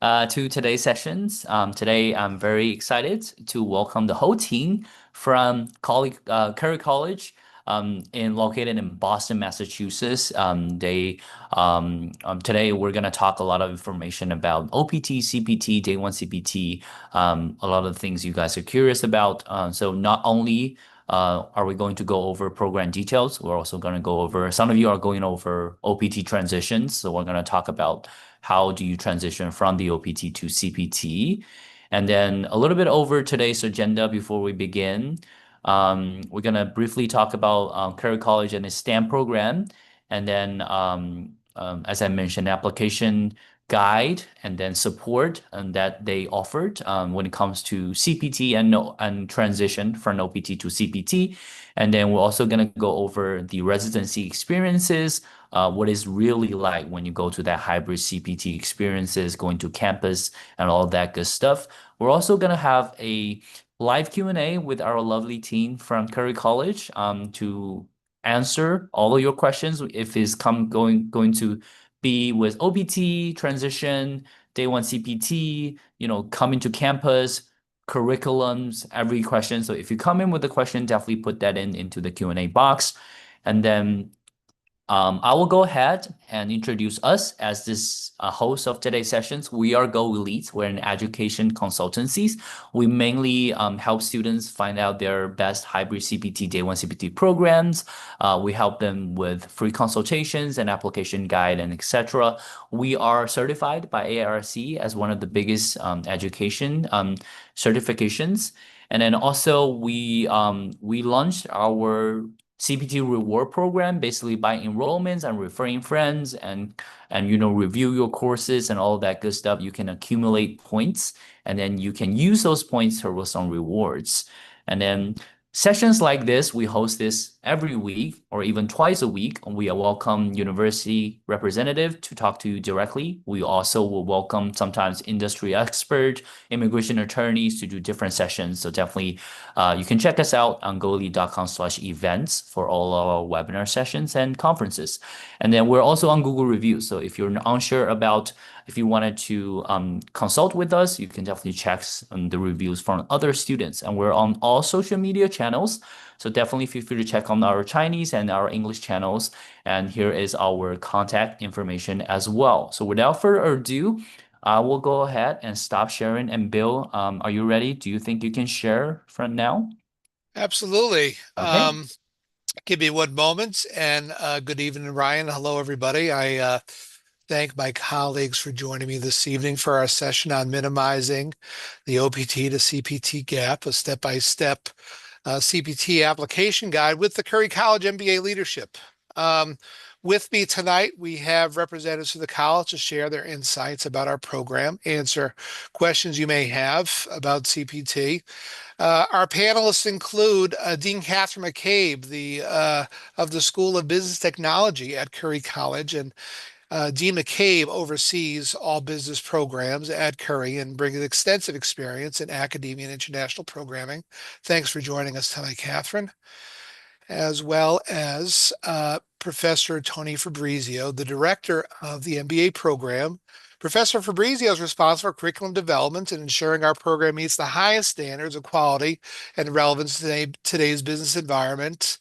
to today's sessions. Today, I'm very excited to welcome the whole team from Curry College, located in Boston, Massachusetts. Today we're going to talk a lot of information about OPT, CPT, Day One CPT, a lot of the things you guys are curious about. So not only are we going to go over program details, we're also going to go over, some of you are going over OPT transitions. So we're going to talk about how do you transition from the OPT to CPT? And then a little bit over today's agenda before we begin. We're going to briefly talk about Curry College and its STEM program. And then, as I mentioned, application guide and then support that they offered when it comes to CPT and transition from OPT to CPT. And then we're also going to go over the residency experiences, what is really like when you go to that hybrid CPT experiences, going to campus and all that good stuff. We're also going to have a live Q&A with our lovely team from Curry College to answer all of your questions if it's going to be with OPT, transition, day one CPT, coming to campus, curriculums, every question. So if you come in with a question, definitely put that into the Q&A box. And then I will go ahead and introduce us as this host of today's sessions. We are Go Elite. We're an education consultancies. We mainly help students find out their best hybrid CPT, Day One CPT programs. We help them with free consultations and application guide and etc. We are certified by ARC as one of the biggest education certifications. And then also we launched our CPT reward program basically by enrollments and referring friends and review your courses and all that good stuff. You can accumulate points and then you can use those points for some rewards. And then sessions like this, we host this every week or even twice a week. We welcome university representative to talk to you directly. We also will welcome sometimes industry expert, immigration attorneys to do different sessions. So definitely you can check us out on goelite.com/events for all our webinar sessions and conferences. And then we're also on Google Reviews. So if you're unsure about if you wanted to consult with us, you can definitely check the reviews from other students. And we're on all social media channels. So definitely feel free to check on our Chinese and our English channels. And here is our contact information as well. So without further ado, I will go ahead and stop sharing. And Bill, are you ready? Do you think you can share from now? Absolutely. Okay. Give me one moment and good evening, Ryan. Hello, everybody. I thank my colleagues for joining me this evening for our session on minimizing the OPT to CPT gap, a step-by-step CPT application guide with the Curry College MBA leadership. With me tonight, we have representatives of the college to share their insights about our program, answer questions you may have about CPT. Our panelists include Dean Catherine McCabe, of the School of Business Technology at Curry College, and Dean McCabe oversees all business programs at Curry and brings extensive experience in academia and international programming. Thanks for joining us tonight, Catherine, as well as Professor Tony Fabrizio, the director of the MBA program. Professor Fabrizio is responsible for curriculum development and ensuring our program meets the highest standards of quality and relevance in today's business environment.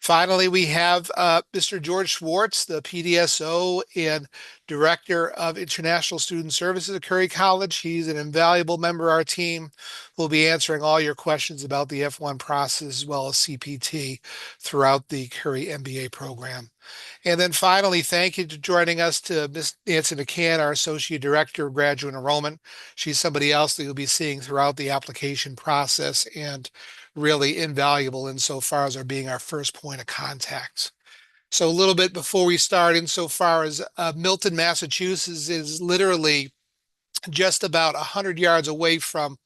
Finally, we have Mr. George Schwartz, the PDSO and Director of International Student Services at Curry College. He's an invaluable member of our team who will be answering all your questions about the F1 process as well as CPT throughout the Curry MBA program. And then finally, thank you for joining us to Ms. Nancy McCann, our Associate Director of Graduate Enrollment. She's somebody else that you'll be seeing throughout the application process and really invaluable insofar as being our first point of contact. So a little bit before we start, insofar as Milton, Massachusetts is literally just about 100 yards away from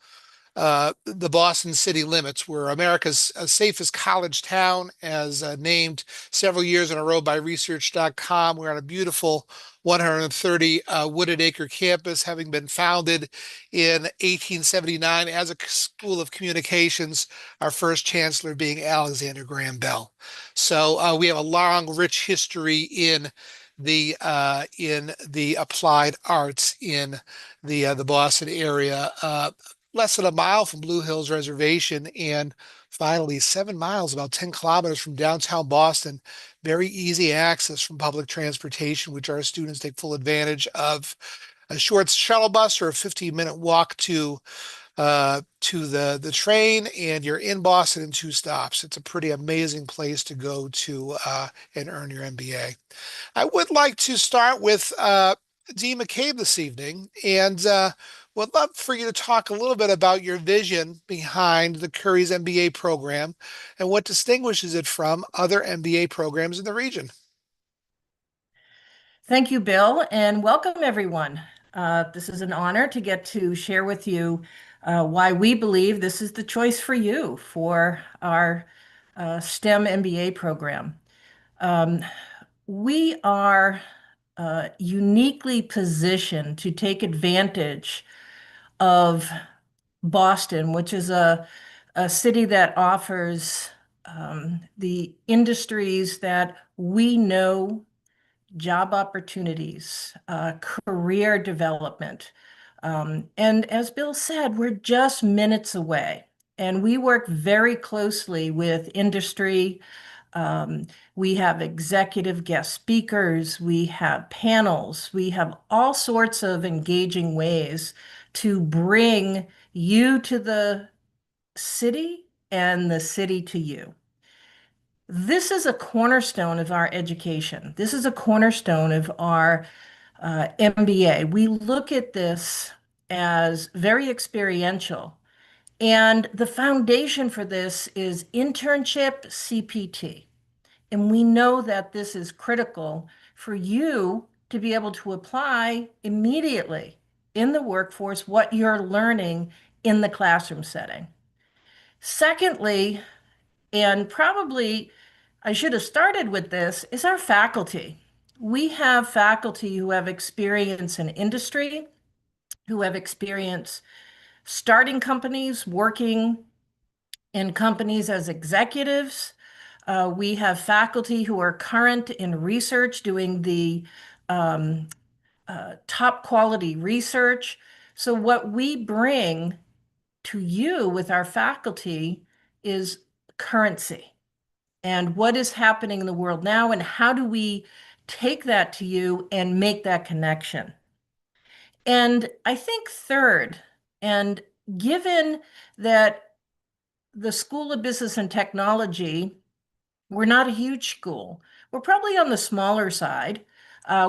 the Boston city limits. We're America's safest college town, as named several years in a row by research.com. We're on a beautiful 130 wooded acre campus, having been founded in 1879 as a school of communications, our first chancellor being Alexander Graham Bell. So we have a long, rich history in the applied arts in the Boston area, less than a mile from Blue Hills Reservation, and finally 7 miles, about 10 kilometers from downtown Boston. Very easy access from public transportation, which our students take full advantage of. A short shuttle bus or a 15-minute walk to the train, and you're in Boston in 2 stops. It's a pretty amazing place to go to and earn your MBA. I would like to start with Dee McCabe this evening, and would love for you to talk a little bit about your vision behind the Curry's MBA program and what distinguishes it from other MBA programs in the region. Thank you, Bill, and welcome everyone. This is an honor to get to share with you why we believe this is the choice for you for our STEM MBA program. We are uniquely positioned to take advantage of Boston, which is a city that offers the industries that we know, job opportunities, career development. And as Bill said, we're just minutes away. And we work very closely with industry. We have executive guest speakers, we have panels, we have all sorts of engaging ways to bring you to the city and the city to you. This is a cornerstone of our education. This is a cornerstone of our MBA. We look at this as very experiential. And the foundation for this is internship CPT. And we know that this is critical for you to be able to apply immediately in the workforce what you're learning in the classroom setting. Secondly, and probably I should have started with this, is our faculty. We have faculty who have experience in industry, who have experience starting companies, working in companies as executives. We have faculty who are current in research, doing the top quality research. So what we bring to you with our faculty is currency and what is happening in the world now, and how do we take that to you and make that connection. And I think third, and given that the School of Business and Technology, we're not a huge school. We're probably on the smaller side.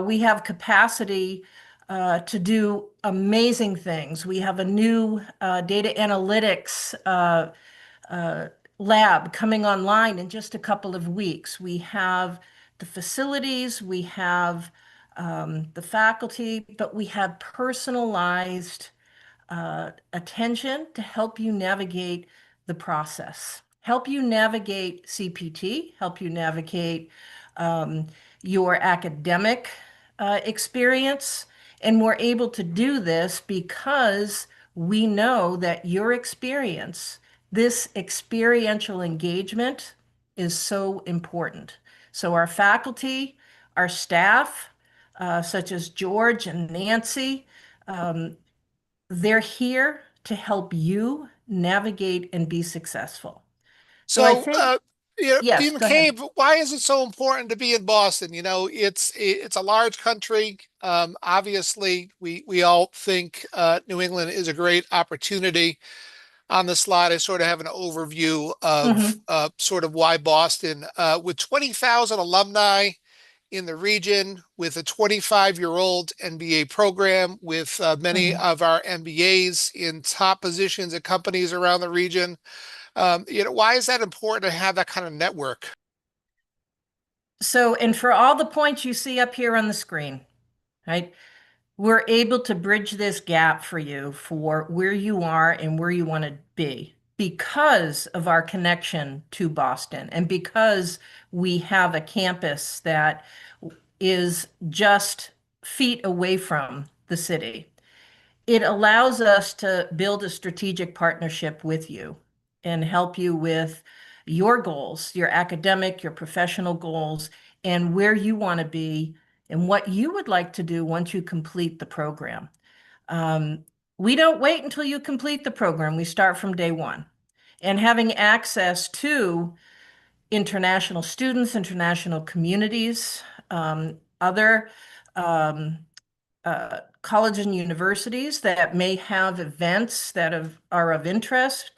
We have capacity to do amazing things. We have a new data analytics lab coming online in just a couple of weeks. We have the facilities, we have the faculty, but we have personalized attention to help you navigate the process, help you navigate CPT, help you navigate your academic experience. And we're able to do this because we know that your experience, this experiential engagement, is so important. So our faculty, our staff, such as George and Nancy, they're here to help you navigate and be successful. So I So, think, Dee yes, go ahead. McCabe, why is it so important to be in Boston? It's a large country. Obviously, we all think New England is a great opportunity. On the slide, I sort of have an overview of Mhm, sort of why Boston, with 20,000 alumni in the region, with a 25-year-old MBA program, with many mhm. of our MBAs in top positions at companies around the region. Why is that important to have that kind of network? So, and for all the points you see up here on the screen, right? We're able to bridge this gap for you for where you are and where you want to be because of our connection to Boston and because we have a campus that is just feet away from the city. It allows us to build a strategic partnership with you and help you with your goals, your academic, your professional goals, and where you want to be and what you would like to do once you complete the program. Um, we don't wait until you complete the program. We start from day one. And having access to international students, international communities, other um, colleges and universities that may have events that are of interest.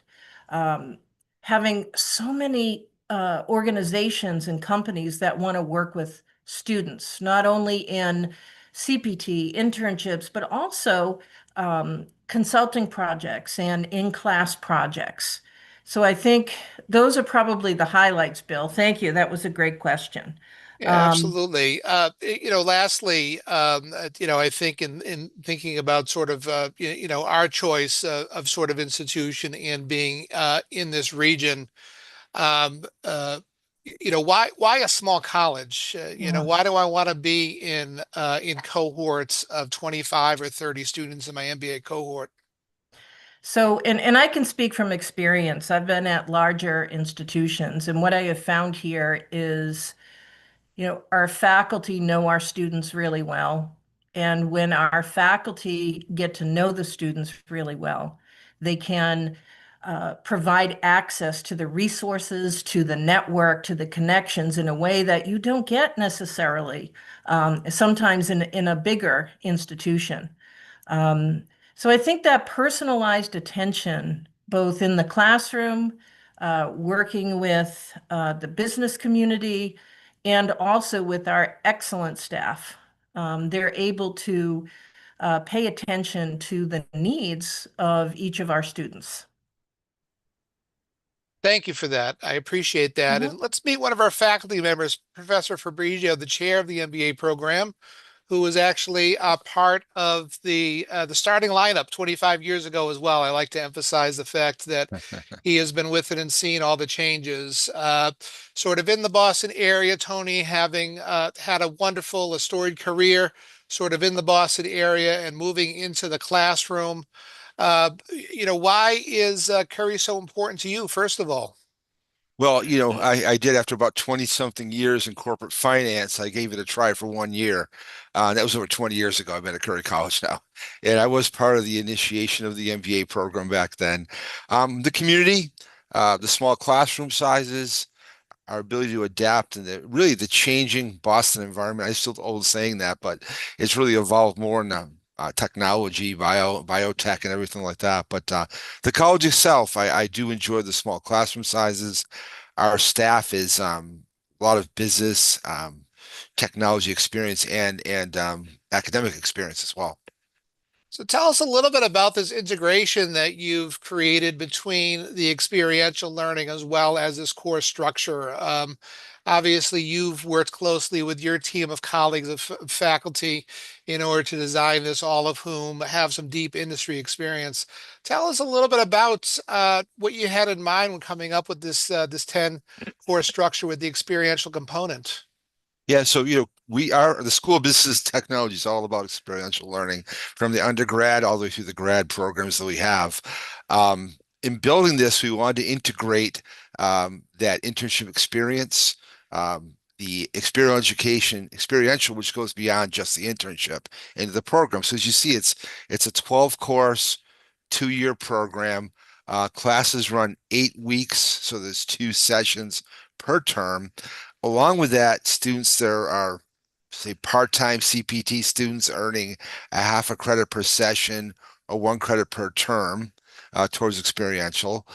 Um, Having so many organizations and companies that want to work with students, not only in CPT internships, but also consulting projects and in-class projects. So I think those are probably the highlights, Bill. Thank you. That was a great question. Yeah, Um, absolutely. Lastly, I think in thinking about sort of, our choice of sort of institution and being in this region, um, uh, why a small college? yeah. Why do I want to be in cohorts of 25 or 30 students in my MBA cohort? So, and I can speak from experience. I've been at larger institutions, and what I have found here is, our faculty know our students really well. And when our faculty get to know the students really well, they can provide access to the resources, to the network, to the connections in a way that you don't get necessarily sometimes in a bigger institution. Um, so I think that personalized attention, both in the classroom, working with the business community, and also with our excellent staff, they're able to pay attention to the needs of each of our students. Thank you for that. I appreciate that. And Mhm. let's meet one of our faculty members, Professor Fabrizio, the chair of the MBA program, who was actually part of the starting lineup 25 years ago as well. I like to emphasize the fact that he has been with it and seen all the changes. Sort of in the Boston area, Tony, having had a wonderful, a storied career, sort of in the Boston area and moving into the classroom. Why is Curry so important to you, first of all? Well, I did after about 20 something years in corporate finance. I gave it a try for 1 year. That was over 20 years ago. I've been at Curry College now. And I was part of the initiation of the MBA program back then. The community, the small classroom sizes, our ability to adapt and really the changing Boston environment. I still always saying that, but it's really evolved more in technology, biotech, and everything like that. But the college itself, I do enjoy the small classroom sizes. Our staff is a lot of business, technology experience, and academic experience as well. So tell us a little bit about this integration that you've created between the experiential learning as well as this course structure. Obviously, you've worked closely with your team of colleagues of faculty in order to design this, all of whom have some deep industry experience. Tell us a little bit about what you had in mind when coming up with this 10 course structure with the experiential component. Yeah, so we are the School of Business Technology is all about experiential learning from the undergrad all the way through the grad programs that we have. In building this, we wanted to integrate that internship experience, the experiential, which goes beyond just the internship into the program. So as you see, it's a 12 course, 2 year program. Classes run 8 weeks, so there's 2 sessions per term. Along with that, students there are, say, part-time CPT students earning a half a credit per session or 1 credit per term towards experiential.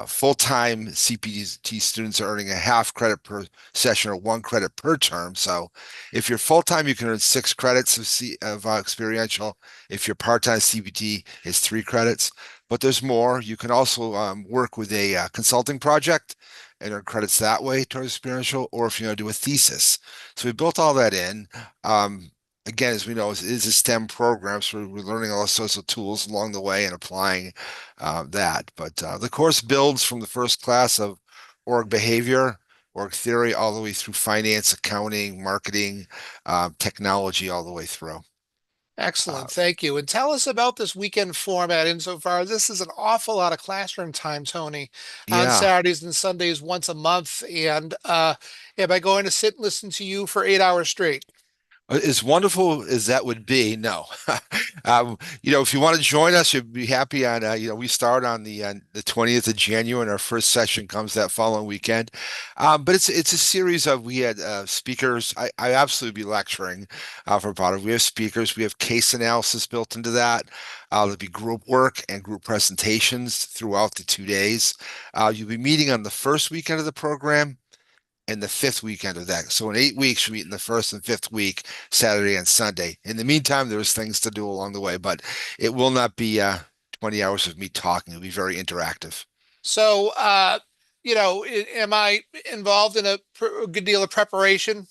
Full-time CPT students are earning a half credit per session or 1 credit per term. So if you're full-time, you can earn 6 credits of experiential. If you're part-time CPT, it's 3 credits. But there's more. You can also work with a consulting project and earn credits that way towards experiential, or if you want to do a thesis. So we built all that in. Again, as we know, it is a STEM program, so we're learning all sorts of tools along the way and applying that. But the course builds from the first class of org behavior, org theory, all the way through finance, accounting, marketing, technology, all the way through. Uh, Excellent. Thank you. And tell us about this weekend format insofar as this is an awful lot of classroom time, Tony, on yeah. Saturdays and Sundays once a month. And am I going to sit and listen to you for 8 hours straight? As wonderful as that would be, no. If you want to join us, you'd be happy on, we start on the 20th of January, and our first session comes that following weekend. But it's a series of we had speakers. I absolutely be lecturing for part of. We have speakers. We have case analysis built into that. There'll be group work and group presentations throughout the 2 days. You'll be meeting on the first weekend of the program and the fifth weekend of that. So in 8 weeks, we meet in the first and fifth week, Saturday and Sunday. In the meantime, there's things to do along the way, but it will not be 20 hours of me talking. It'll be very interactive. So, am I involved in a good deal of preparation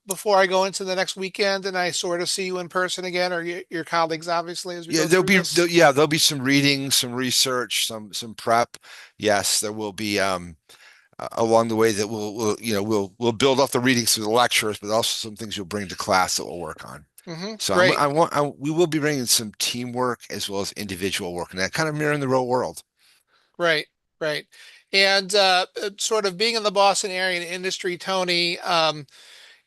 before I go into the next weekend and I sort of see you in person again, or your colleagues, obviously, as we Yeah, go through this? there'll be some reading, some research, some prep. Yes, there will be along the way that we'll build up the readings through the lectures, but also some things you'll bring to class that we'll work on. So Great. we will be bringing some teamwork as well as individual work, and that kind of mirroring the real world. Right. Right. And sort of being in the Boston area and industry, Tony,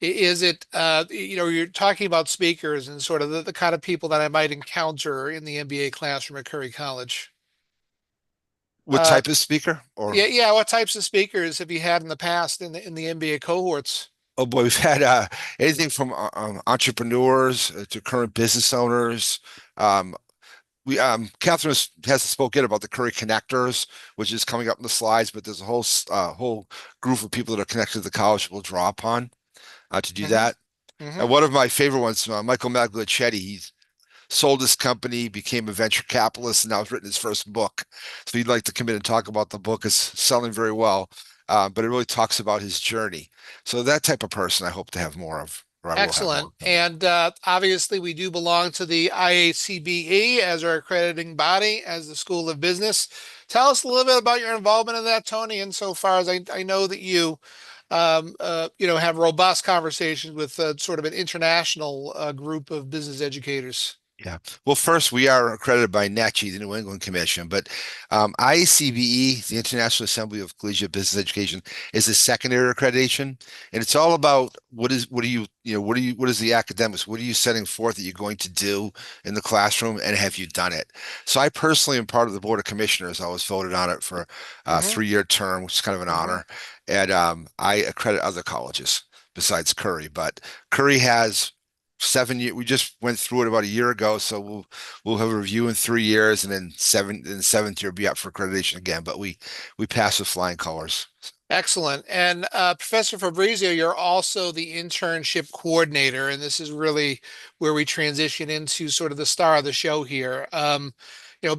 is it, you're talking about speakers and sort of the kind of people that I might encounter in the MBA classroom at Curry College. What Uh, type of speaker? Or yeah, yeah. What types of speakers have you had in the past in the MBA cohorts? oh boy, we've had anything from entrepreneurs to current business owners. Um, we Catherine has spoken about the Curry Connectors, which is coming up in the slides, but there's a whole group of people that are connected to the college we'll draw upon to do Hmm. that. Hmm. And one of my favorite ones, Michael Magliacetti, he's sold his company, became a venture capitalist, and now has written his first book. So he'd like to come in and talk about the book. It's selling very well, but it really talks about his journey. So that type of person I hope to have more of, or I will have more Excellent. of coming. And obviously, we do belong to the IACBE as our accrediting body, as the School of Business. Tell us a little bit about your involvement in that, Tony, insofar as I know that you have robust conversations with sort of an international group of business educators. Yeah. Well, first, we are accredited by NETCHE, the New England Commission, but IACBE, the International Assembly of Collegiate Business Education, is a secondary accreditation, and it's all about what is the academics? What are you setting forth that you're going to do in the classroom, and have you done it? So I personally am part of the Board of Commissioners. I was voted on it for a Hmm. 3-year term, which is kind of an Hmm. honor, and I accredit other colleges besides Curry, but Curry has 7 years. We just went through it about a year ago, so we'll have a review in 3 years, and then in the seventh year be up for accreditation again. But we pass with flying colors. Excellent. And Professor Fabrizio, you're also the internship coordinator, and this is really where we transition into sort of the star of the show here.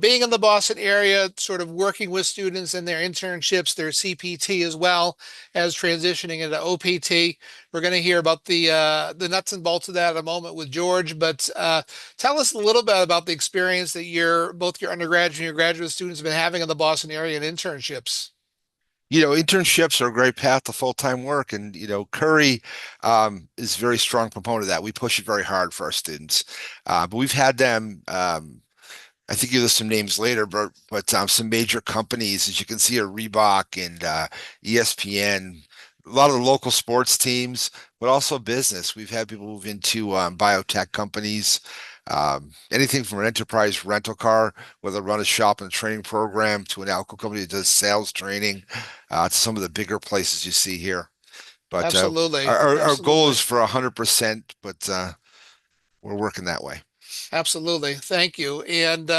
Being in the Boston area, sort of working with students in their internships, their CPT as well as transitioning into OPT. We're going to hear about the nuts and bolts of that in a moment with George, but tell us a little bit about the experience that both your undergraduate and your graduate students have been having in the Boston area in internships. Internships are a great path to full-time work, and Curry is a very strong proponent of that. We push it very hard for our students, but we've had them. I think you list some names later, but some major companies, as you can see, are Reebok and ESPN, a lot of the local sports teams, but also business. We've had people move into biotech companies, anything from an enterprise rental car, whether run a shop and training program, to an alcohol company that does sales training, to some of the bigger places you see here. But Absolutely. our goal Absolutely. is for 100%, but we're working that way. Absolutely. Thank you. And,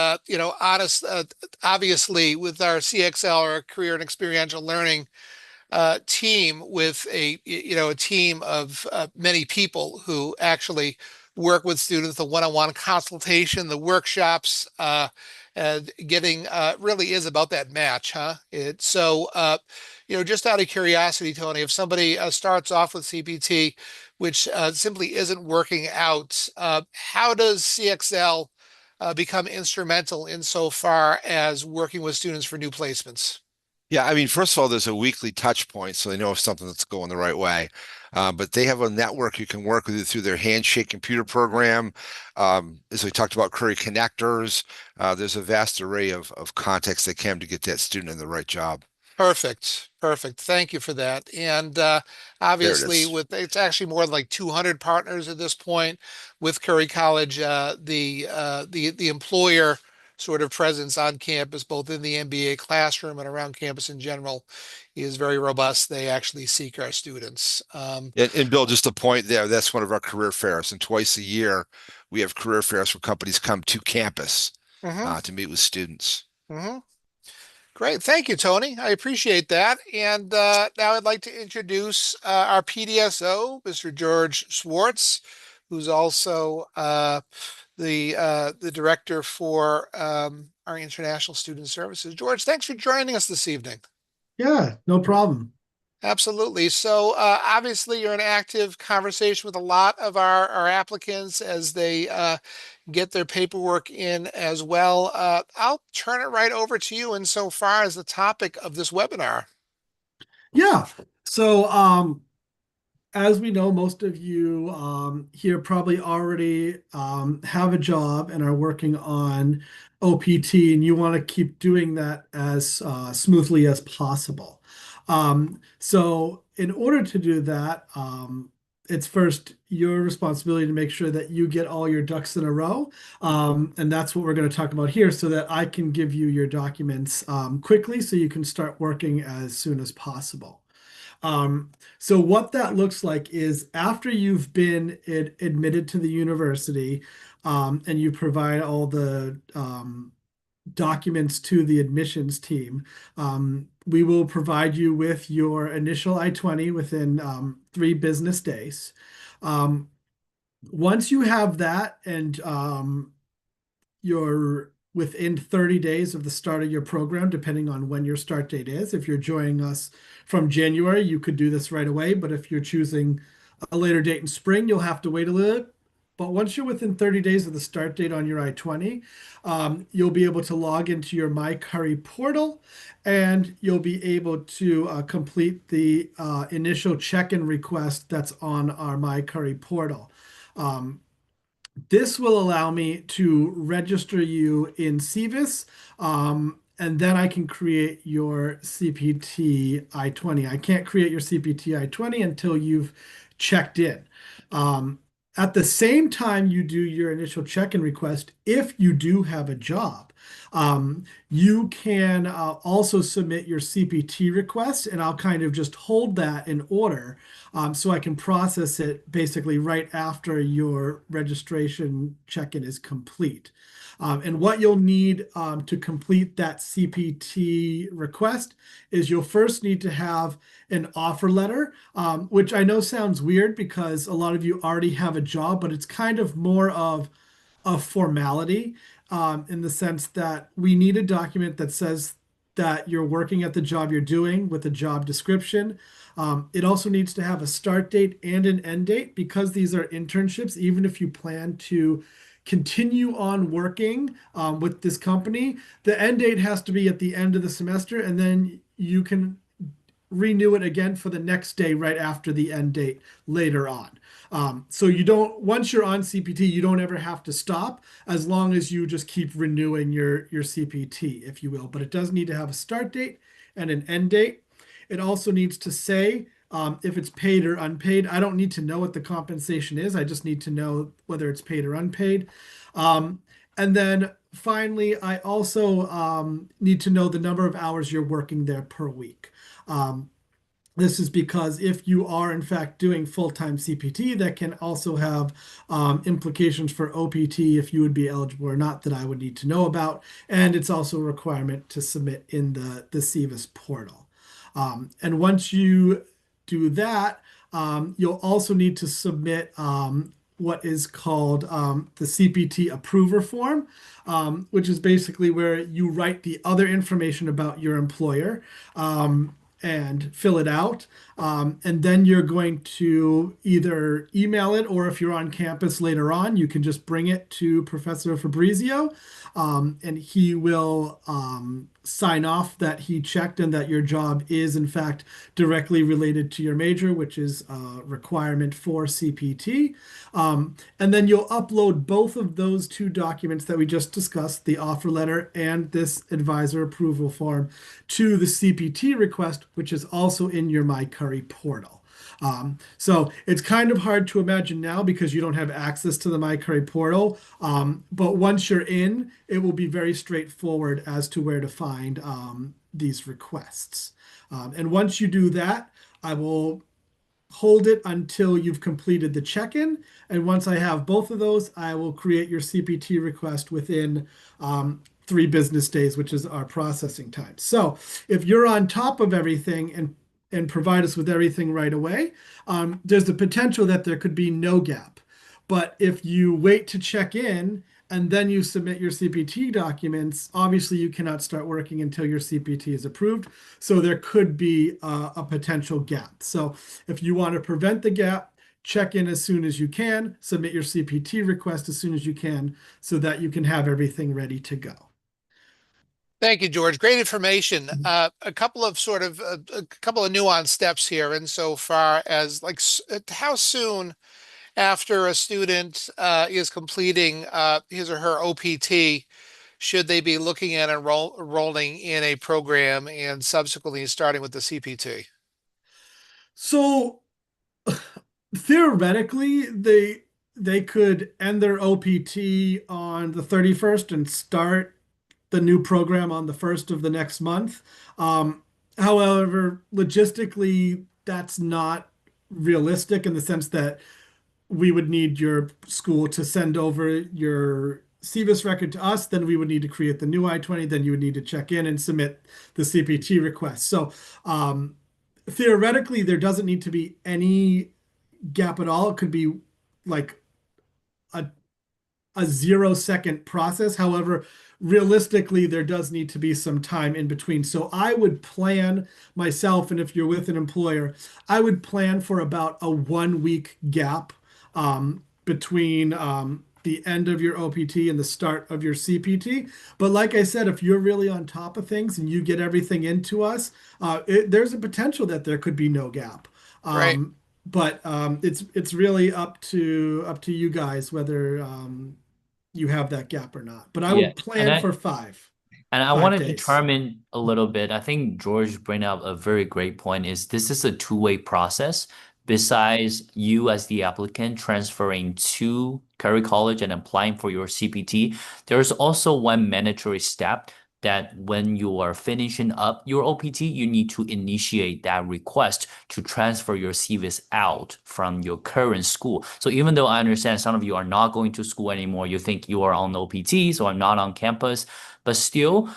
obviously with our CXL, or career and experiential learning team, with a team of many people who actually work with students, the one-on-one consultation, the workshops, and getting really is about that match, huh? Just out of curiosity, Tony, if somebody starts off with CPT, which simply isn't working out, how does CXL become instrumental insofar as working with students for new placements? Yeah, I mean, first of all, there's a weekly touch point, so they know if something that's going the right way. But they have a network you can work with through their handshake computer program. As we talked about, Curry Connectors. There's a vast array of contacts they can to get that student in the right job. Perfect. Perfect. Thank you for that. And There it obviously, is. with it's actually more than like 200 partners at this point with Curry College. The employer sort of presence on campus, both in the MBA classroom and around campus in general, is very robust. They actually seek our students. And Bill, just a point there, that's one of our career fairs. And twice a year, we have career fairs where companies come to campus hmm to meet with students. hmm Great. Thank you, Tony. I appreciate that. And now I'd like to introduce our PDSO, Mr. George Swartz, who's also the director for our international student services. George, thanks for joining us this evening. Yeah, no problem. Absolutely. So obviously you're in active conversation with a lot of our applicants as they get their paperwork in as well. I'll turn it right over to you insofar as the topic of this webinar. Yeah. So, as we know, most of you here probably already have a job and are working on OPT, and you want to keep doing that as smoothly as possible. So, in order to do that, it's first your responsibility to make sure that you get all your ducks in a row. And that's what we're going to talk about here so that I can give you your documents quickly so you can start working as soon as possible. So what that looks like is after you've been admitted to the university and you provide all the documents to the admissions team, we will provide you with your initial I-20 within 3 business days. Once you have that and you're within 30 days of the start of your program, depending on when your start date is. If you're joining us from January, you could do this right away. But if you're choosing a later date in spring, you'll have to wait a little. But once you're within 30 days of the start date on your I-20, you'll be able to log into your MyCurry portal and you'll be able to complete the initial check-in request that's on our MyCurry portal. This will allow me to register you in SEVIS, and then I can create your CPT I-20. I can't create your CPT I-20 until you've checked in. At the same time you do your initial check-in request, if you do have a job, you can also submit your CPT request, and I'll kind of just hold that in order so I can process it basically right after your registration check-in is complete. And what you'll need to complete that CPT request is you'll first need to have an offer letter, which I know sounds weird because a lot of you already have a job, but it's kind of more of a formality in the sense that we need a document that says that you're working at the job you're doing with a job description. It also needs to have a start date and an end date because these are internships. Even if you plan to continue on working with this company, the end date has to be at the end of the semester, and then you can renew it again for the next day right after the end date later on. So you don't, once you're on CPT, you don't ever have to stop as long as you just keep renewing your CPT, if you will. But it does need to have a start date and an end date. It also needs to say if it's paid or unpaid. I don't need to know what the compensation is. I just need to know whether it's paid or unpaid. And then finally, I also need to know the number of hours you're working there per week. This is because if you are in fact doing full-time CPT, that can also have implications for OPT if you would be eligible or not that I would need to know about. And it's also a requirement to submit in the SEVIS portal. And once you do that, you'll also need to submit what is called the CPT approver form, which is basically where you write the other information about your employer and fill it out. And then you're going to either email it, or if you're on campus later on, you can just bring it to Professor Fabrizio, and he will sign off that he checked and that your job is in fact directly related to your major, which is a requirement for CPT. And then you'll upload both of those 2 documents that we just discussed, the offer letter and this advisor approval form, to the CPT request which is also in your My Curry portal. So it's kind of hard to imagine now because you don't have access to the My Curry portal. But once you're in, it will be very straightforward as to where to find these requests. And once you do that, I will hold it until you've completed the check-in. And once I have both of those, I will create your CPT request within 3 business days, which is our processing time. So if you're on top of everything and provide us with everything right away, there's the potential that there could be no gap. But if you wait to check in and then you submit your CPT documents, obviously you cannot start working until your CPT is approved. So there could be a potential gap. So if you want to prevent the gap, check in as soon as you can, submit your CPT request as soon as you can, so that you can have everything ready to go. Thank you, George. Great information. A couple of nuanced steps here, insofar as like how soon after a student is completing his or her OPT should they be looking at enrolling in a program and subsequently starting with the CPT? So theoretically, they could end their OPT on the 31st and start the new program on the 1st of the next month. However, logistically, that's not realistic in the sense that we would need your school to send over your SEVIS record to us. Then we would need to create the new I-20. Then you would need to check in and submit the CPT request. So theoretically, there doesn't need to be any gap at all. It could be like a 0-second process. However, realistically, there does need to be some time in between. So I would plan myself, and if you're with an employer, I would plan for about a 1-week gap between the end of your OPT and the start of your CPT. But like I said, if you're really on top of things and you get everything into us, there's a potential that there could be no gap. Right. But it's really up to you guys whether you have that gap or not. But I Yeah, would plan for five and I five wanted to days. chime in a little bit. I think George bring up a very great point is this is a two-way process. Besides you as the applicant transferring to Curry College and applying for your CPT, there's also one mandatory step that when you are finishing up your OPT, you need to initiate that request to transfer your CVIS out from your current school. So even though I understand some of you are not going to school anymore, you think you are on OPT, so I'm not on campus, but still,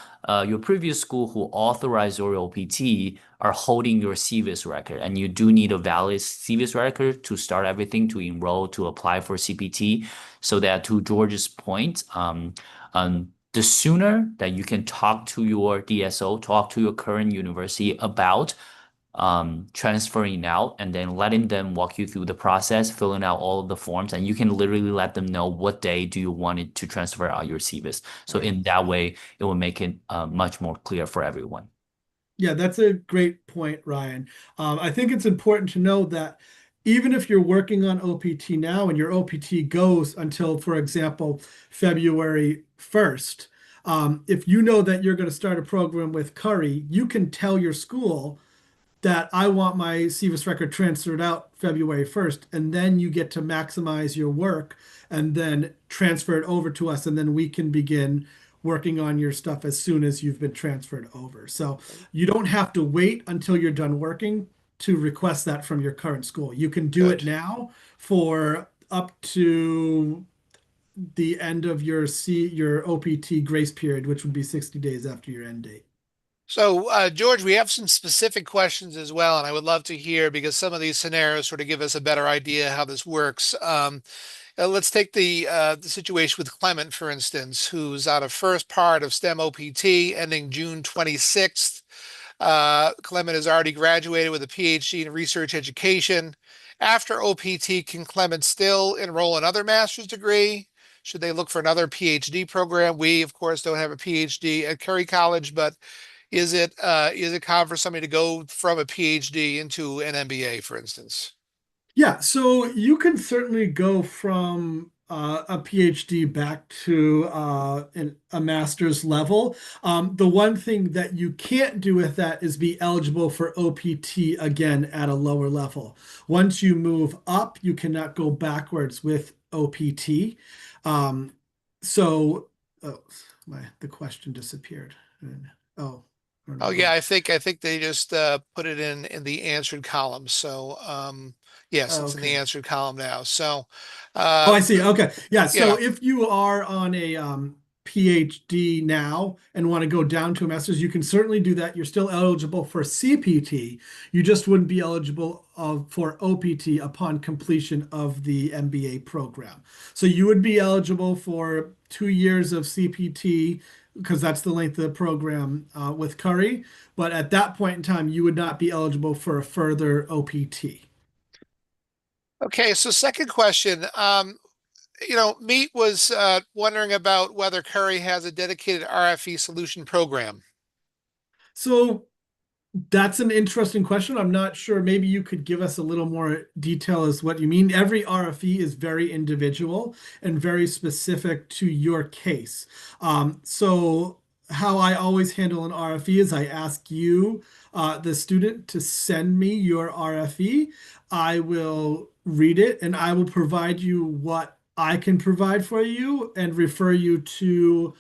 your previous school who authorized your OPT are holding your CVIS record, and you do need a valid CVIS record to start everything, to enroll, to apply for CPT, so that to George's point, the sooner that you can talk to your DSO, talk to your current university about transferring out and then letting them walk you through the process, filling out all of the forms, and you can literally let them know what day do you want it to transfer out your CVIS. So in that way, it will make it much more clear for everyone. Yeah, that's a great point, Ryan. I think it's important to know that even if you're working on OPT now and your OPT goes until, for example, February 1st, if you know that you're going to start a program with Curry, you can tell your school that I want my SEVIS record transferred out February 1st, and then you get to maximize your work and then transfer it over to us, and then we can begin working on your stuff as soon as you've been transferred over. So you don't have to wait until you're done working to request that from your current school. You can do it Good. now for up to the end of your OPT grace period, which would be 60 days after your end date. So, George, we have some specific questions as well, and I would love to hear because some of these scenarios sort of give us a better idea how this works. Let's take the situation with Clement, for instance, who's on a first part of STEM OPT ending June 26th. Clement has already graduated with a PhD in research education. After OPT, can Clement still enroll another master's degree? Should they look for another PhD program? We, of course, don't have a PhD at Curry College, but is it common for somebody to go from a PhD into an MBA, for instance? Yeah, so you can certainly go from a PhD back to a master's level. The one thing that you can't do with that is be eligible for OPT again at a lower level. Once you move up, you cannot go backwards with OPT. Um, so, oh, the question disappeared. Oh, I don't know Oh yeah, why. I think they just put it in the answered column. So yes, it's in the Okay. answered column now. So Oh, uh I see. Okay. Yeah. yeah. So if you are on a PhD now and want to go down to a master's, you can certainly do that. You're still eligible for CPT. You just wouldn't be eligible for OPT upon completion of the MBA program. So you would be eligible for 2 years of CPT because that's the length of the program with Curry. But at that point in time, you would not be eligible for a further OPT. Okay, so second question. Meet was wondering about whether Curry has a dedicated RFE solution program. So that's an interesting question. I'm not sure. Maybe you could give us a little more detail as what you mean. Every RFE is very individual and very specific to your case. So how I always handle an RFE is I ask you, the student, to send me your RFE. I will read it and I will provide you what I can provide for you and refer you to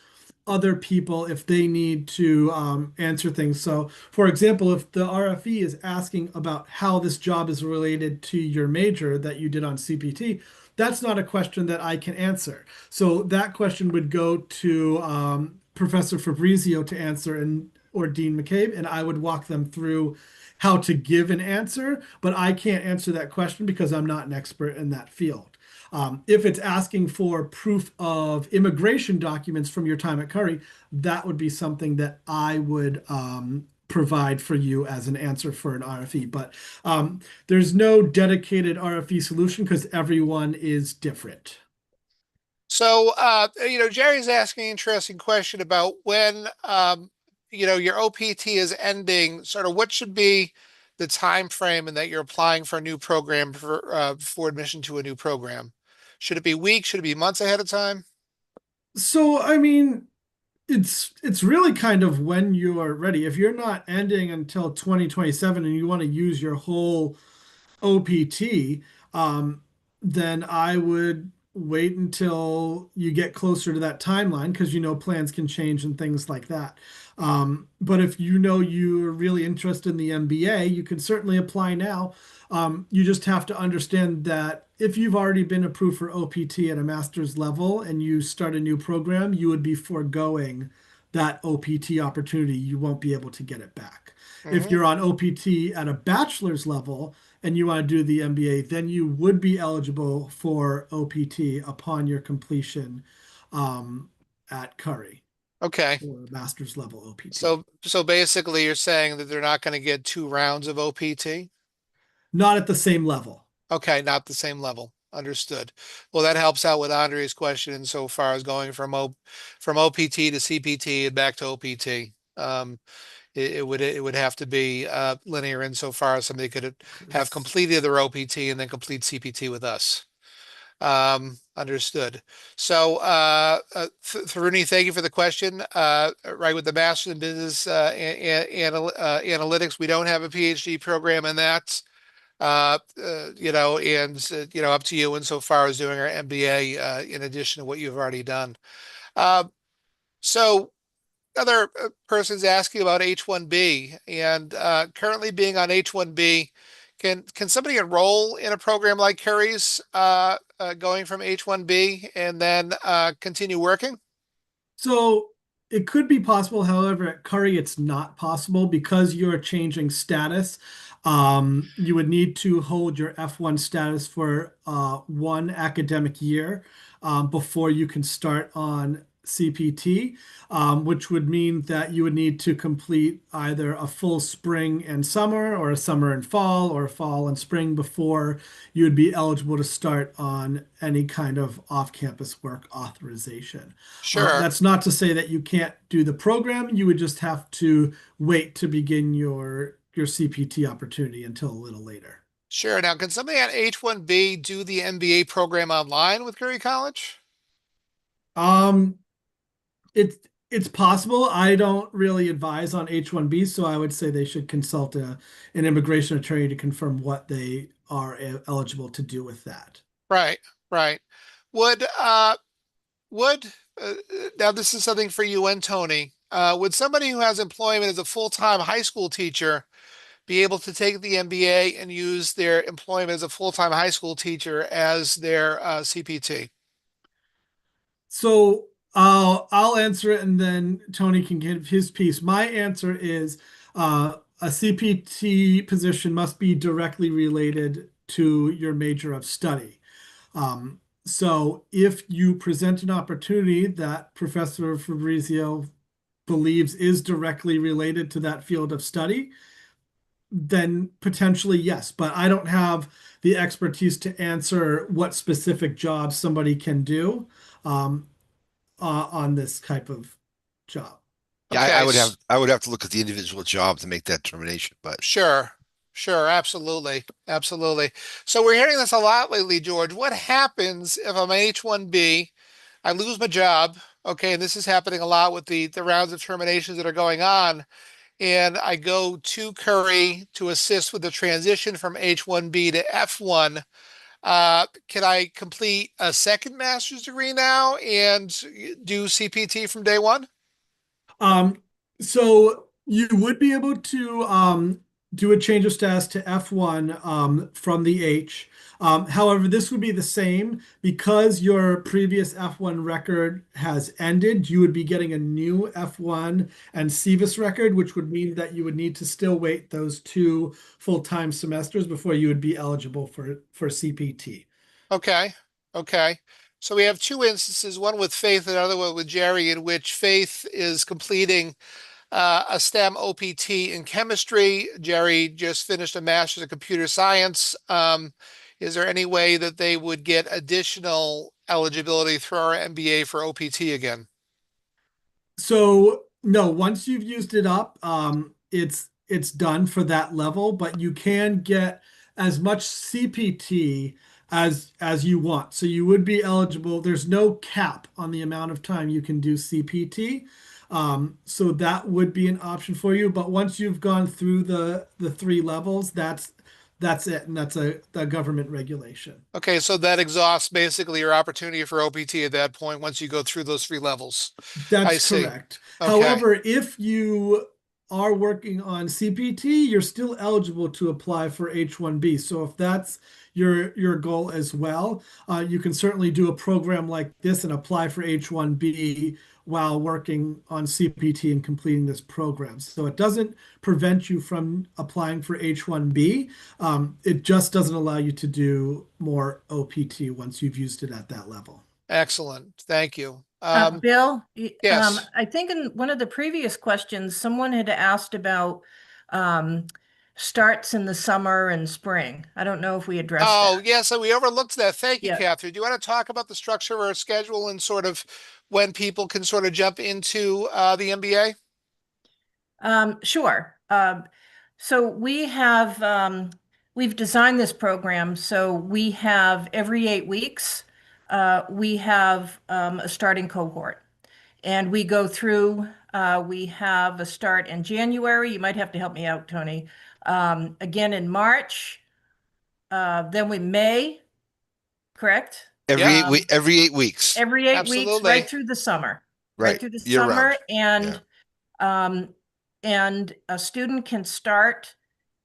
other people if they need to answer things. So, for example, if the RFE is asking about how this job is related to your major that you did on CPT, that's not a question that I can answer. So that question would go to Professor Fabrizio to answer, and or Dean McCabe, and I would walk them through how to give an answer, but I can't answer that question because I'm not an expert in that field. If it's asking for proof of immigration documents from your time at Curry, that would be something that I would provide for you as an answer for an RFE. But there's no dedicated RFE solution because everyone is different. So Jerry's asking an interesting question about when your OPT is ending, sort of what should be the time frame and that you're applying for a new program for admission to a new program. Should it be weeks? Should it be months ahead of time? So, I mean, it's really kind of when you are ready. If you're not ending until 2027 and you want to use your whole OPT, um, then I would wait until you get closer to that timeline because plans can change and things like that. But if you're really interested in the MBA, you can certainly apply now. You just have to understand that if you've already been approved for OPT at a master's level and you start a new program, you would be foregoing that OPT opportunity. You won't be able to get it back. If Hmm. you're on OPT at a bachelor's level, and you want to do the MBA, then you would be eligible for OPT upon your completion at Curry Okay. or master's level OPT. So basically you're saying that they're not going to get 2 rounds of OPT? Not at the same level. Okay, not the same level. Understood. Well, that helps out with Andre's question insofar as going from OPT to CPT and back to OPT. It would have to be linear insofar as somebody could have completed their OPT and then complete CPT with us. Understood. So, Tharuni, thank you for the question. Right, with the Master's in Business Analytics, we don't have a PhD program in that. Up to you insofar as doing our MBA in addition to what you've already done. Uh, so other person's asking about H-1B and currently being on H-1B, can somebody enroll in a program like Curry's going from H-1B and then continue working? So it could be possible. However, at Curry, it's not possible because you're changing status. You would need to hold your F1 status for one academic year before you can start on CPT, which would mean that you would need to complete either a full spring and summer, or a summer and fall, or a fall and spring before you would be eligible to start on any kind of off-campus work authorization. Sure. That's not to say that you can't do the program. You would just have to wait to begin your CPT opportunity until a little later. Sure. Now, can somebody at H-1B do the MBA program online with Curry College? Um, it's it's possible. I don't really advise on H-1B, so I would say they should consult an immigration attorney to confirm what they are eligible to do with that. Right, right. Would uh would now this is something for you and Tony. Would somebody who has employment as a full-time high school teacher be able to take the MBA and use their employment as a full-time high school teacher as their CPT? So I'll answer it and then Tony can give his piece. My answer is a CPT position must be directly related to your major of study. So if you present an opportunity that Professor Fabrizio believes is directly related to that field of study, then potentially yes. But I don't have the expertise to answer what specific jobs somebody can do. Um, on this type of job. Yeah, Okay, I would have to look at the individual job to make that determination. But sure. Sure, absolutely. Absolutely. So we're hearing this a lot lately, George. What happens if I'm H-1B, I lose my job, okay, and this is happening a lot with the rounds of terminations that are going on, and I go to Curry to assist with the transition from H-1B to F-1. Can I complete a second master's degree now and do CPT from day one? Um, so you would be able to do a change of status to F1 from the H. However, this would be the same because your previous F1 record has ended. You would be getting a new F1 and SEVIS record, which would mean that you would need to still wait those 2 full-time semesters before you would be eligible for CPT. Okay. Okay. So we have two instances, one with Faith and another one with Jerry, in which Faith is completing a STEM OPT in chemistry. Jerry just finished a master's in computer science. Is there any way that they would get additional eligibility through our MBA for OPT again? So no, once you've used it up, it's done for that level, but you can get as much CPT as you want. So you would be eligible. There's no cap on the amount of time you can do CPT. So that would be an option for you. But once you've gone through the 3 levels, that's it, and that's a government regulation. Okay, so that exhausts basically your opportunity for OPT at that point once you go through those 3 levels. I That's see. correct. Okay. However, if you are working on CPT, you're still eligible to apply for H-1B. So if that's your goal as well, you can certainly do a program like this and apply for H-1B while working on CPT and completing this program. So it doesn't prevent you from applying for H-1B. It just doesn't allow you to do more OPT once you've used it at that level. Excellent. Thank you. Bill, Yes. I think in one of the previous questions, someone had asked about um, starts in the summer and spring. I don't know if we addressed Oh, that. yeah. So we overlooked that. Thank you, Yeah. Catherine. Do you want to talk about the structure of our schedule and sort of when people can sort of jump into the MBA? Sure. So we've designed this program so we have every 8 weeks, we have a starting cohort. And we go through, we have a start in January. You might have to help me out, Tony. Again in March, then we May, correct? Yep, every 8 weeks, Every 8 weeks, right absolutely. through the summer, right right, through the year summer. round. Yeah. Um, and a student can start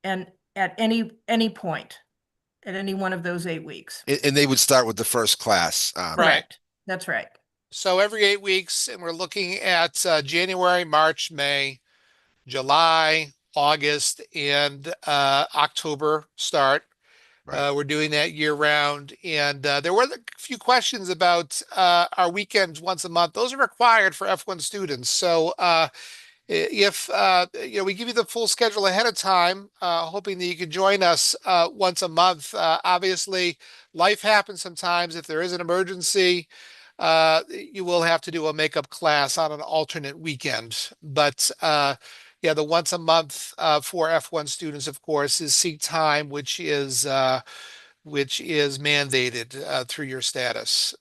and at any point, at any one of those 8 weeks. And they would start with the first class. Right. Correct. That's right. So every 8 weeks, and we're looking at January, March, May, July, August, and October start. Right. We're doing that year round. And there were a few questions about our weekends once a month. Those are required for F1 students. So if we give you the full schedule ahead of time, hoping that you can join us once a month. Obviously, life happens sometimes. If there is an emergency, you will have to do a makeup class on an alternate weekend. But Yeah, the once a month for F1 students, of course, is seat time, which is mandated through your status.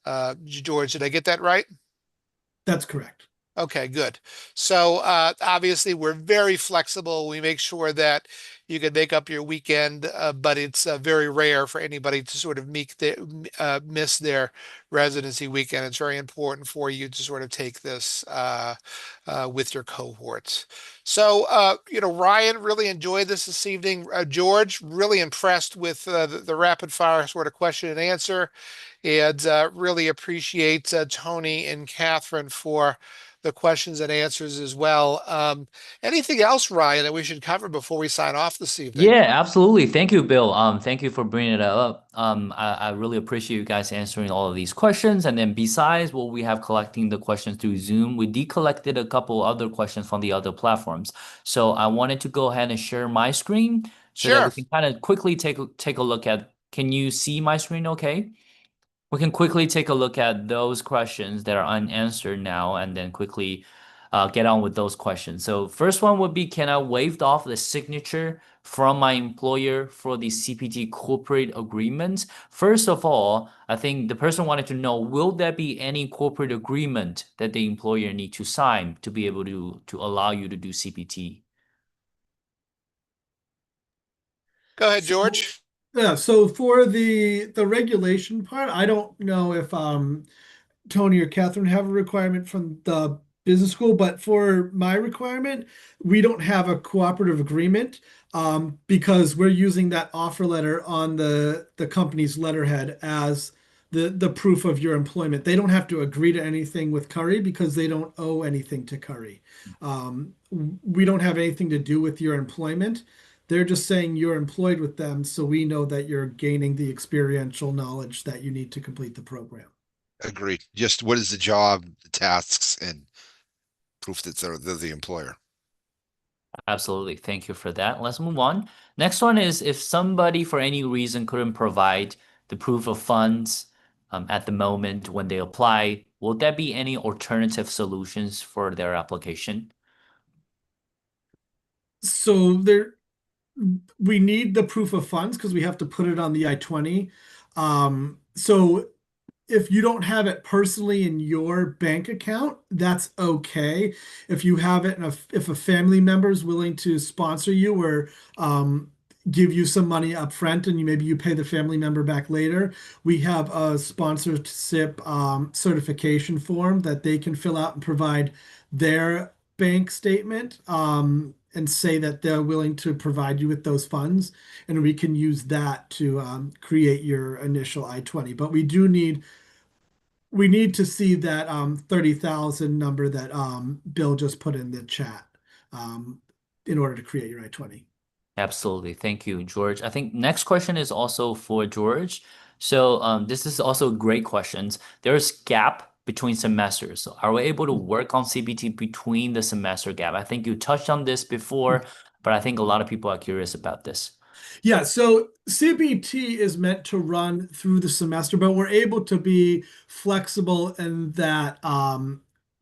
George, did I get that right? That's correct. Okay, good. So obviously we're very flexible. We make sure that you can make up your weekend, but it's very rare for anybody to sort of miss their residency weekend. It's very important for you to sort of take this with your cohorts. So Ryan really enjoyed this evening. George, really impressed with the rapid fire sort of question and answer, and really appreciate Tony and Catherine for the questions and answers as well. Anything else, Ryan, that we should cover before we sign off this evening? Yeah, absolutely. Thank you, Bill. Thank you for bringing it up. I really appreciate you guys answering all of these questions. And then besides what we have collecting the questions through Zoom, we decollected a couple other questions from the other platforms. So I wanted to go ahead and share my screen so that we Sure. can kind of quickly take a look at. Can you see my screen okay? We can quickly take a look at those questions that are unanswered now and then quickly get on with those questions. So first one would be, can I waive off the signature from my employer for the CPT corporate agreement? First of all, I think the person wanted to know, will there be any corporate agreement that the employer need to sign to be able to allow you to do CPT? Go ahead, So George. yeah, so for the regulation part, I don't know if Tony or Catherine have a requirement from the business school, but for my requirement, we don't have a cooperative agreement because we're using that offer letter on the company's letterhead as the proof of your employment. They don't have to agree to anything with Curry because they don't owe anything to Curry. We don't have anything to do with your employment. They're just saying you're employed with them, so we know that you're gaining the experiential knowledge that you need to complete the program. Agreed. Just what is the job, the tasks, and proof that they're the employer. Absolutely. Thank you for that. Let's move on. Next one is, if somebody for any reason couldn't provide the proof of funds at the moment when they apply, will there be any alternative solutions for their application? So there, we need the proof of funds because we have to put it on the I-20. So if you don't have it personally in your bank account, that's okay. If you have it, and if a family member is willing to sponsor you or give you some money up front, and maybe you pay the family member back later, we have a sponsorship certification form that they can fill out and provide their bank statement and say that they're willing to provide you with those funds, and we can use that to create your initial I-20. But we need to see that 30,000 number that Bill just put in the chat um, in order to create your I-20. Absolutely. Thank you, George. I think next question is also for George. So this is also great questions. There's gap between semesters. So are we able to work on CPT between the semester gap? I think you touched on this before, but I think a lot of people are curious about this. Yeah, so CPT is meant to run through the semester, but we're able to be flexible in that,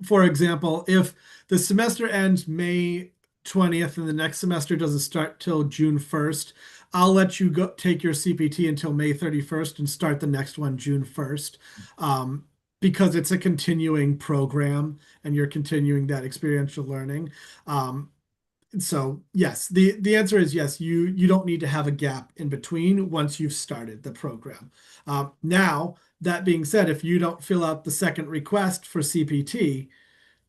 for example, if the semester ends May 20th and the next semester doesn't start till June 1st, I'll let you go take your CPT until May 31st and start the next one June 1st, because it's a continuing program and you're continuing that experiential learning. Um, so yes, the answer is yes. You don't need to have a gap in between once you've started the program. Now, that being said, if you don't fill out the second request for CPT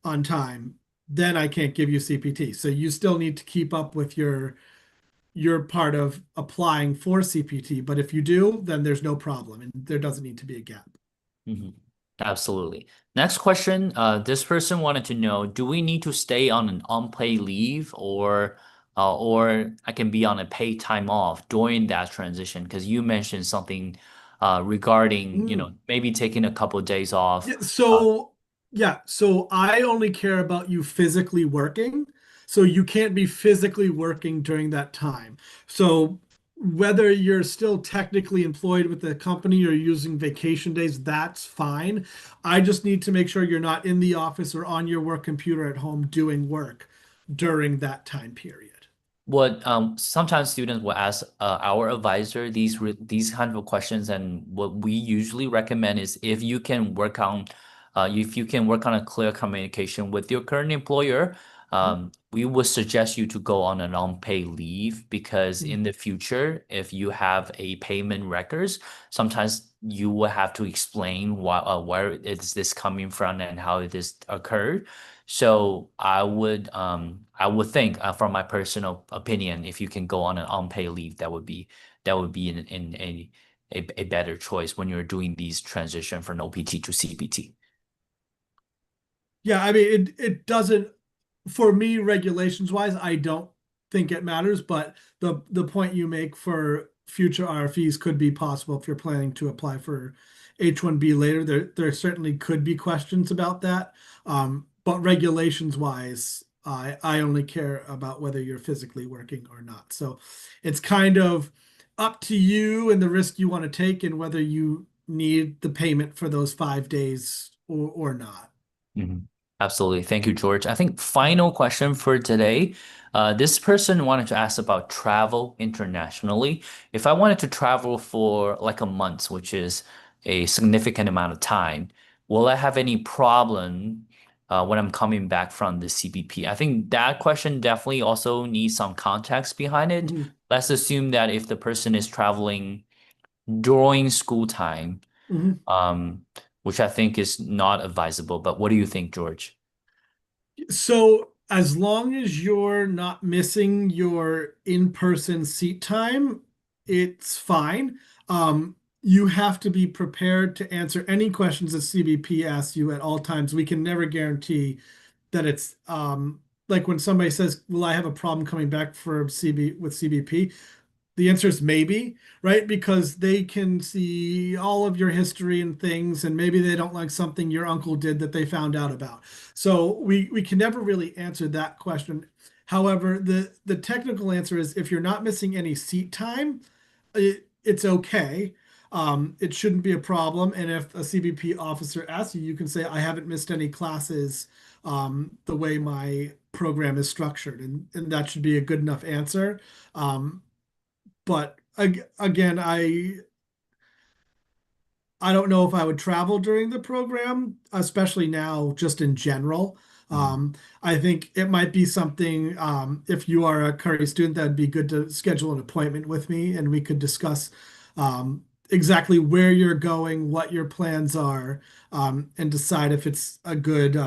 on time, then I can't give you CPT. So you still need to keep up with your part of applying for CPT. But if you do, then there's no problem, and there doesn't need to be a gap. Mhm. Absolutely. Next question. This person wanted to know, do we need to stay on an unpaid leave or I can be on a paid time off during that transition? Because you mentioned something regarding, Mm. maybe taking a couple of days off. Yeah, Uh, so I only care about you physically working. So you can't be physically working during that time. So whether you're still technically employed with the company or using vacation days, that's fine. I just need to make sure you're not in the office or on your work computer at home doing work during that time period. What sometimes students will ask our advisor these kind of questions, and what we usually recommend is if you can work on a clear communication with your current employer, we would suggest you to go on an unpaid leave, because Mhm. in the future, if you have a payment records, sometimes you will have to explain where is this coming from and how this occurred. So I would think, from my personal opinion, if you can go on an unpaid leave, that would be in a better choice when you're doing these transition from OPT to CPT. Yeah, I mean, it doesn't, for me, regulations wise, I don't think it matters, but the point you make for future RFEs could be possible if you're planning to apply for H-1B later. There certainly could be questions about that. But regulations wise, I only care about whether you're physically working or not. So it's kind of up to you and the risk you want to take and whether you need the payment for those 5 days or not. Mhm. Absolutely. Thank you, George. I think final question for today. This person wanted to ask about travel internationally. If I wanted to travel for like a month, which is a significant amount of time, will I have any problem when I'm coming back from the CBP? I think that question definitely also needs some context behind it. Mhm. Let's assume that if the person is traveling during school time, Mhm. um, which I think is not advisable. But what do you think, George? So as long as you're not missing your in-person seat time, it's fine. You have to be prepared to answer any questions that CBP asks you at all times. We can never guarantee that it's like when somebody says, "Will I have a problem coming back for CBP?" The answer is maybe, right? Because they can see all of your history and things, and maybe they don't like something your uncle did that they found out about. So we can never really answer that question. However, the technical answer is if you're not missing any seat time, it's okay. It shouldn't be a problem. And if a CBP officer asks you, you can say, I haven't missed any classes the way my program is structured. And that should be a good enough answer. But again, I don't know if I would travel during the program, especially now, just in general. Mhm. I think it might be something, if you are a Curry student, that'd be good to schedule an appointment with me and we could discuss exactly where you're going, what your plans are, and decide if it's a good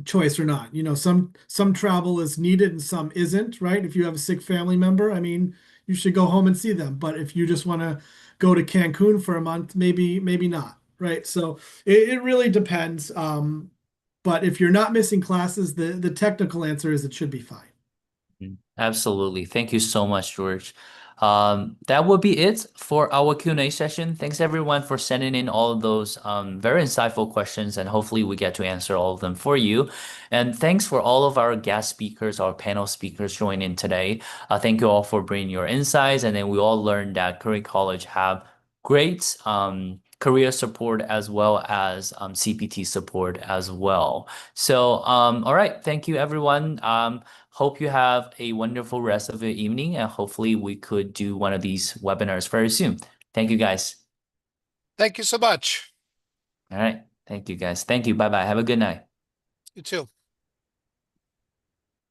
choice or not. You know, some travel is needed and some isn't, right? If you have a sick family member, I mean, you should go home and see them. But if you just want to go to Cancun for a month, maybe not, right? So it really depends. But if you're not missing classes, the technical answer is it should be fine. Absolutely. Thank you so much, George. That will be it for our Q&A session. Thanks everyone for sending in all of those very insightful questions, and hopefully we get to answer all of them for you. And thanks for all of our guest speakers, our panel speakers joining in today. Thank you all for bringing your insights, and then we all learned that Curry College have great career support as well as CPT support as well. So, all right. Thank you, everyone. Hope you have a wonderful rest of your evening, and hopefully we could do one of these webinars very soon. Thank you, guys. Thank you so much. All right. Thank you, guys. Thank you. Bye bye. Have a good night. You too.